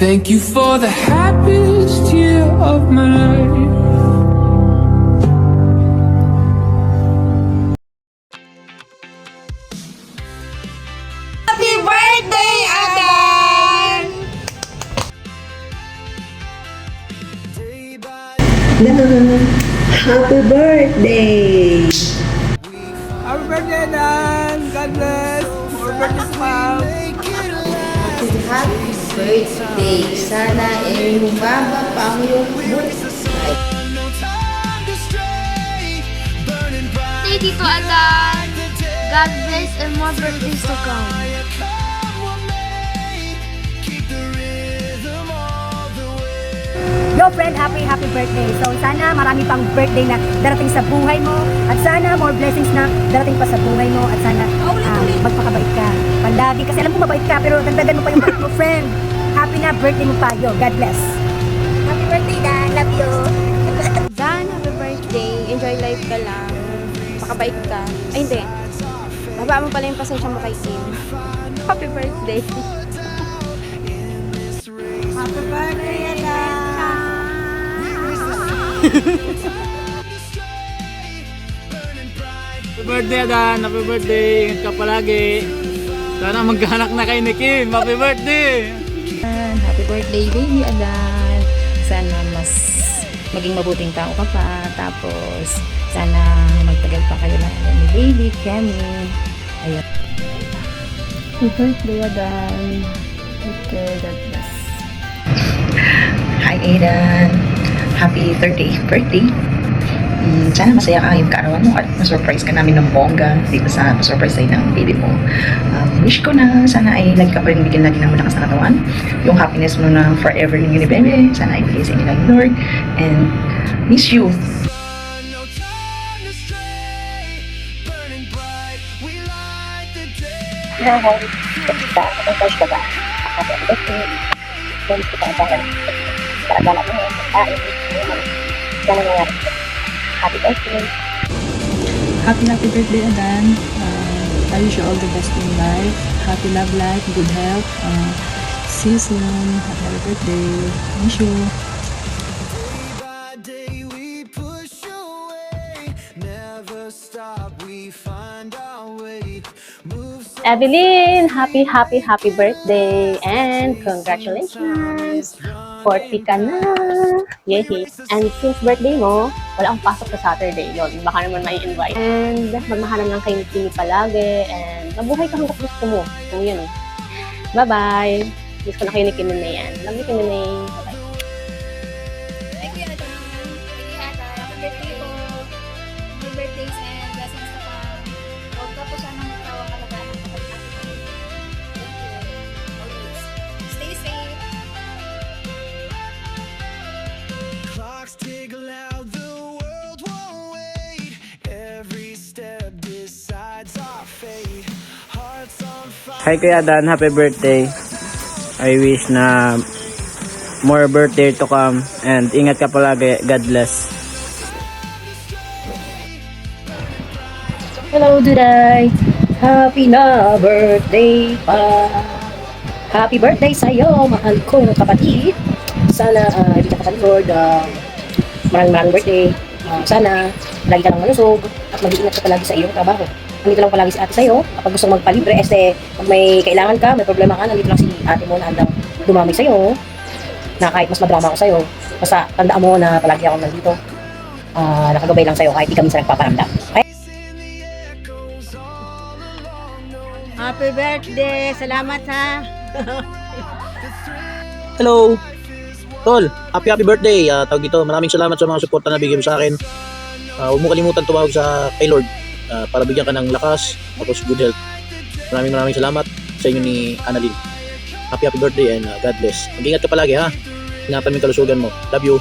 Thank you for the happiest year of my life. Happy birthday, Adan! Happy birthday! Happy birthday, Adan! God bless! More birthdays to come! Happy birthday! Sana humaba pa ang iyong buhay. Hey, Tito Adan. God bless and more birthdays to come. Yo friend, happy birthday. So sana marami pang birthday na darating sa buhay mo at sana more blessings na darating pa sa buhay mo at sana magpakabait ka. Palagi kasi alam ko mabait ka pero dagdagan mo pa yung bait mo friend. Happy na birthday mo pa. Yo, God bless. Happy birthday, Dan. Love you. Dan, happy birthday. Enjoy life ka lang. Makabait ka. Ay, hindi. Babaan mo pala yung pasensya mo kay Kim. Happy birthday. Happy birthday, Adan! Happy birthday, Adan. Happy birthday. Ingat ka palagi. Sana magkanak na kay ni Kim. Happy birthday. Happy birthday, baby Adan. Sana mas maging mabuting tao ka pa. Tapos, sana magtagal pa kayo na ni baby Kemi. Ayun. Happy birthday, Adan. Okay, God bless. Hi Aidan! Happy 30th birthday! Sana masaya ka yung kaarawan mo at ma-surprise ka namin ng bongga dito sa surprise sa'yo ng baby mo. Wish ko na sana ay lagi ka pa rin bigyan natin ng malakas na katawan. Yung happiness mo na forever ninyo ni Bebe, sana ay bigay sa inyo ng Lord. And miss you! Happy birthday, Adan. I wish you all the best in life. Happy love life, good health. See you soon. Happy birthday. Miss you. Evelyn, happy birthday and congratulations! 40 ka na! Yay! And since birthday mo, wala akong pasok sa Saturday yon. Baka naman may invite. And magmahalan lang kayo ni Kimi palagi and mabuhay ka hanggang gusto mo. Kung yun. Bye-bye! Miss ko na kayo ni Kimi na yan. Love you, Kimi na yan. Bye-bye! Thank you, Adan. Thank you, Adan. Happy birthday po. More birthdays and blessings to come. Huwag ka po sana magtawang alagaan ng kapatid natin. Thank you. Always. Stay safe. Clocks tick loud, the world won't wait. Every step decides our fate. Hearts on fire. Hi Kuya Dan, happy birthday. I wish na more birthday to come and ingat ka palagi. God bless. Hello Duday! Happy na birthday pa! Happy birthday sa'yo, mahal kong kapatid! Sana hindi ka Lord, maraming birthday. Sana lagi ka lang malusog at mag-iingat ka palagi sa iyong trabaho. Nandito lang palagi si ate sa'yo. Kapag gusto mong magpalibre, pag may kailangan ka, may problema ka, nandito lang si ate mo na handang dumami sa'yo. Na kahit mas madrama ako sa'yo, basta tandaan mo na palagi ako nandito. Nakagabay lang sa'yo kahit di ka minsan nagpaparamdam. Okay? Happy birthday! Salamat ha! Hello! Tol, happy birthday. Tawag dito, maraming salamat sa mga suporta na bigyan mo sa akin. Huwag mo kalimutan tumawag kay Lord para bigyan ka ng lakas tapos good health. Maraming salamat sa inyo ni Annalyn. Happy birthday and God bless. Mag-ingat ka palagi ha. Ingatan mo yung kalusugan mo. Love you.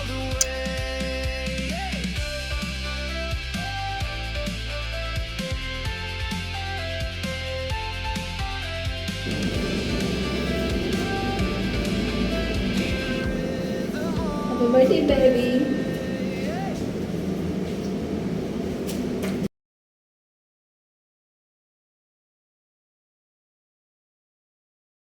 Happy birthday, baby!